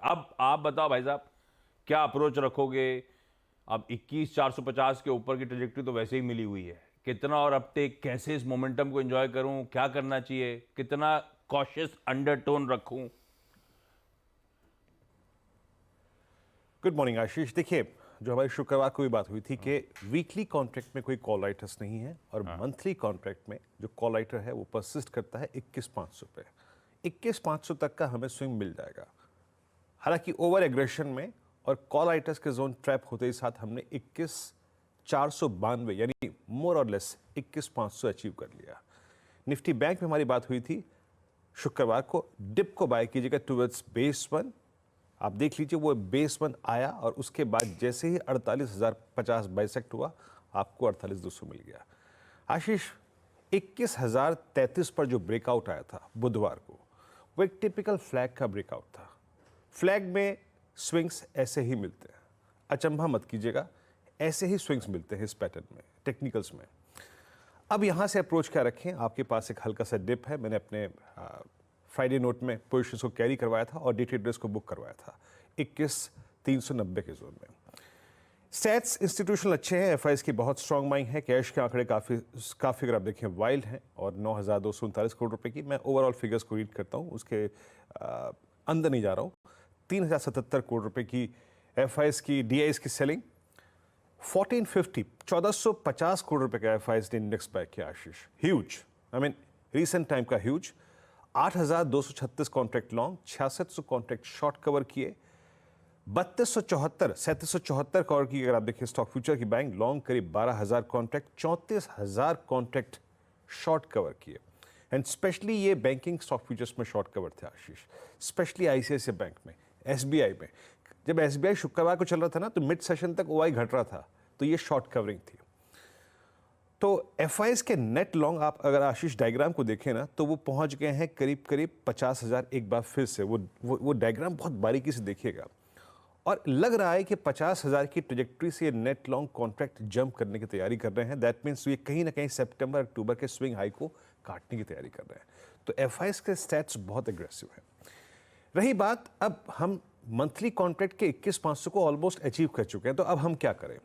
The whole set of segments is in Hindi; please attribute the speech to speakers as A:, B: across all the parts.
A: अब आप बताओ भाई साहब, क्या अप्रोच रखोगे? अब 21,450 के ऊपर की ट्रेजेक्टरी तो वैसे ही मिली हुई है, कितना और अपटेक, कैसे इस मोमेंटम को एंजॉय करूं, क्या करना चाहिए, कितना कॉशियस अंडरटोन रखूं?
B: गुड मॉर्निंग आशीष। देखिए, जो हमारी शुक्रवार को भी बात हुई थी कि वीकली कॉन्ट्रैक्ट में कोई कॉल राइटर्स नहीं है और मंथली कॉन्ट्रैक्ट में जो कॉल राइटर है वो परसिस्ट करता है 21,500 पे। 21,500 तक का हमें स्विंग मिल जाएगा। हालांकि ओवर एग्रेशन में और कॉल राइटर्स के जोन ट्रैप होते ही साथ हमने 21,492 यानी मोर और लेस 21,500 अचीव कर लिया। निफ्टी बैंक में हमारी बात हुई थी शुक्रवार को, डिप को बाय कीजिएगा टूवर्ड्स बेस वन। आप देख लीजिए वो बेस वन आया और उसके बाद जैसे ही 48,050 बाइसेक्ट हुआ आपको 48,200 मिल गया। आशीष, 21,033 पर जो ब्रेकआउट आया था बुधवार को, वो एक टिपिकल फ्लैग का ब्रेकआउट था। फ्लैग में स्विंग्स ऐसे ही मिलते हैं, अचंभा मत कीजिएगा, ऐसे ही स्विंग्स मिलते हैं इस पैटर्न में, टेक्निकल्स में। अब यहाँ से अप्रोच क्या रखें? आपके पास एक हल्का सा डिप है, मैंने अपने फ्राइडे नोट में पोजिशंस को कैरी करवाया था और डे ट्रेडर्स को बुक करवाया था 21,390 के जोन में। सेट्स इंस्टीट्यूशनल अच्छे हैं, एफआईएस की बहुत स्ट्रॉन्ग बाइंग है, कैश के आंकड़े काफ़ी अगर आप देखें वाइल्ड हैं और 9,239 करोड़ रुपए की। मैं ओवरऑल फिगर्स को रीड करता हूँ, उसके अंदर नहीं जा रहा हूँ। 3,077 करोड़ रुपए की एफआईएस की डीआईएस की सेलिंग, 1450 करोड़ रुपए का एफआईएस ने इंडेक्स बाय किया Ashish. Huge, I mean recent time का huge. 8,236 contract long, 6600 contract short cover किए। 3774 करोड़ की अगर आप देखें स्टॉक फ्यूचर की बैंक लॉन्ग करीब 12,000 कॉन्ट्रैक्ट, 34,000 कॉन्ट्रैक्ट शॉर्ट कवर किए। एंड स्पेशली ये बैंकिंग स्टॉक फ्यूचर्स में शॉर्ट कवर थे आशीष, स्पेशली आईसीआईसीआई बैंक में, एसबीआई में। जब एसबीआई शुक्रवार को चल रहा था ना, तो मिड सेशन तक ओआई घट रहा था, तो ये शॉर्ट कवरिंग थी। तो एफआईएस के नेट लॉन्ग आप अगर आशीष डायग्राम को देखें ना, तो वो पहुंच गए हैं करीब 50,000। एक बार फिर से वो डायग्राम बहुत बारीकी से देखिएगा और लग रहा है कि 50,000 की ट्रेजेक्ट्री से नेट लॉन्ग कॉन्ट्रैक्ट जंप करने की तैयारी कर रहे हैं। दैट मीन्स ये कहीं ना कहीं सितंबर अक्टूबर के स्विंग हाई को काटने की तैयारी कर रहे हैं। तो एफआईएस के स्टैट्स बहुत एग्रेसिव हैं। रही बात, अब हम मंथली कॉन्ट्रैक्ट के 21,500 को ऑलमोस्ट अचीव कर चुके हैं, तो अब हम क्या करें?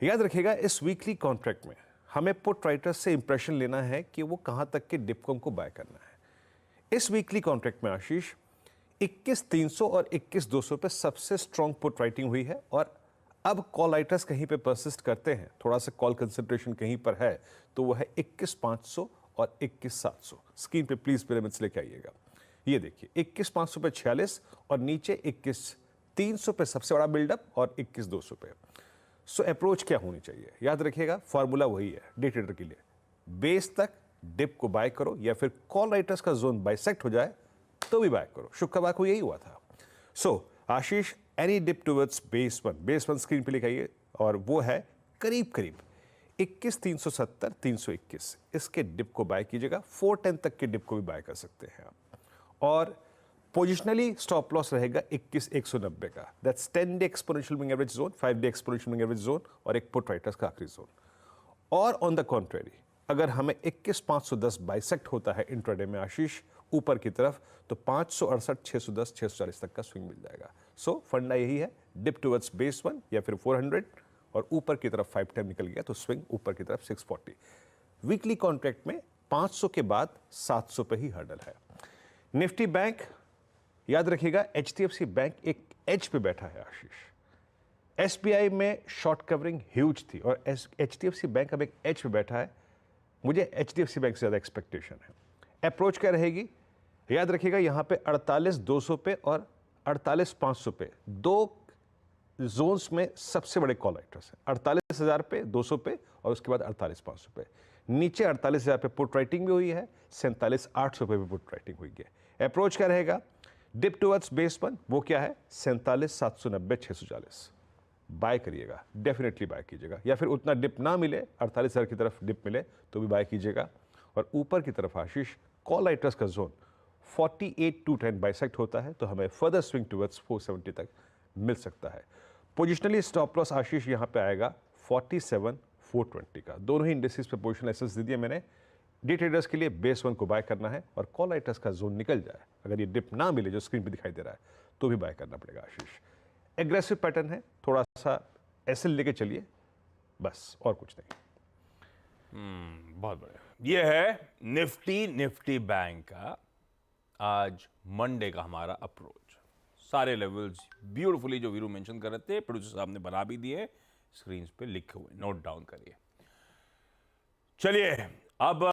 B: याद रखिएगा, इस वीकली कॉन्ट्रैक्ट में हमें पुट राइटर्स से इंप्रेशन लेना है कि वो कहां तक के डिपकॉम को बाय करना है। इस वीकली कॉन्ट्रैक्ट में आशीष 21,300 और 21,200 पे सबसे स्ट्रॉन्ग पुट राइटिंग हुई है और अब कॉल राइटर्स कहीं पे परसिस्ट करते हैं, थोड़ा सा कॉल कंसंट्रेशन कहीं पर है, तो वो है 21,500 और 21,700। स्क्रीन पे प्लीज पिरामिड्स लेके आइएगा। ये देखिए 21,500 पे 46 और नीचे 21,300 पे सबसे बड़ा बिल्डअप और 21,200 पे। सो अप्रोच क्या होनी चाहिए? याद रखिएगा, फॉर्मूला वही है डे ट्रेडर के लिए, बेस तक डिप को बाय करो या फिर कॉल राइटर्स का जोन बाइसेक्ट हो जाए तो भी बाय करो। शुक्रवार को यही हुआ था। So Ashish, any dip towards base one screen पे लिखाइए और वो है करीब 21,370 321। इसके डिप को बाय कीजिएगा। 410 तक के डिप को भी बाय कर सकते हैं आप। और पोजिशनली स्टॉप लॉस रहेगा 21,190 का। That's 10 day exponential moving average zone, 5 day exponential moving average zone और एक पुट राइटर्स का आखिरी जोन। और ऑन द कॉन्ट्रेरी, अगर हमें 21,510 बाइसेक्ट होता है इंट्राडे में आशीष ऊपर की तरफ, तो 568, 610, 640 तक का स्विंग मिल जाएगा। सो फंडा यही है, डिप टुवर्ड्स बेस वन या फिर 400 और ऊपर की तरफ 5 टाइम निकल गया तो स्विंग ऊपर की तरफ 640। वीकली कॉन्ट्रैक्ट में 500 के बाद 700 पे ही हर्डल है। निफ्टी बैंक, याद रखिएगा, एचडीएफसी बैंक एक एज पे बैठा है आशीष। एसबीआई में शॉर्ट कवरिंग ह्यूज थी और एचडीएफसी बैंक अब एक एज पे बैठा है। मुझे एचडीएफसी बैंक से ज़्यादा एक्सपेक्टेशन है। अप्रोच क्या रहेगी? याद रखिएगा, यहाँ पे 48,200 पे और 48,500 पे दो जोन्स में सबसे बड़े कॉल राइटर्स हैं। 48,000 पे, 200 पे और उसके बाद 48,500 पे। नीचे 48,000 पे पुट राइटिंग भी हुई है, 47,800 पे भी पुट राइटिंग हुई है। अप्रोच क्या रहेगा? डिप टुवर्ड्स बेस वन, वो क्या है? 47,790 640। बाय करिएगा, डेफिनेटली बाय कीजिएगा, या फिर उतना डिप ना मिले, 48,000 की तरफ डिप मिले तो भी बाय कीजिएगा। और ऊपर की तरफ आशीष, कॉल राइटर्स का जोन 48,210 बाइसेक्ट होता है तो हमें फर्दर स्विंग टुवर्ड्स 470 तक मिल सकता है। पोजिशनली स्टॉप लॉस आशीष यहाँ पे आएगा 47,420 का। दोनों ही इंडेक्सेस पे पोजिशनल एसेस दे दिए मैंने। डे ट्रेडर्स के लिए बेस वन को बाय करना है और कॉल राइटर्स का जोन निकल जाए, अगर ये डिप ना मिले जो स्क्रीन पे दिखाई दे रहा है, तो भी बाय करना पड़ेगा आशीष। एग्रेसिव पैटर्न है, थोड़ा सा ऐसे लेके चलिए बस, और कुछ नहीं।
A: बहुत बढ़िया। ये है निफ्टी बैंक का आज मंडे का हमारा अप्रोच। सारे लेवल्स ब्यूटीफुली जो वीरू मेंशन कर रहे थे प्रोड्यूसर साहब ने बना भी दिए, स्क्रीन पे लिखे हुए, नोट डाउन करिए। चलिए अब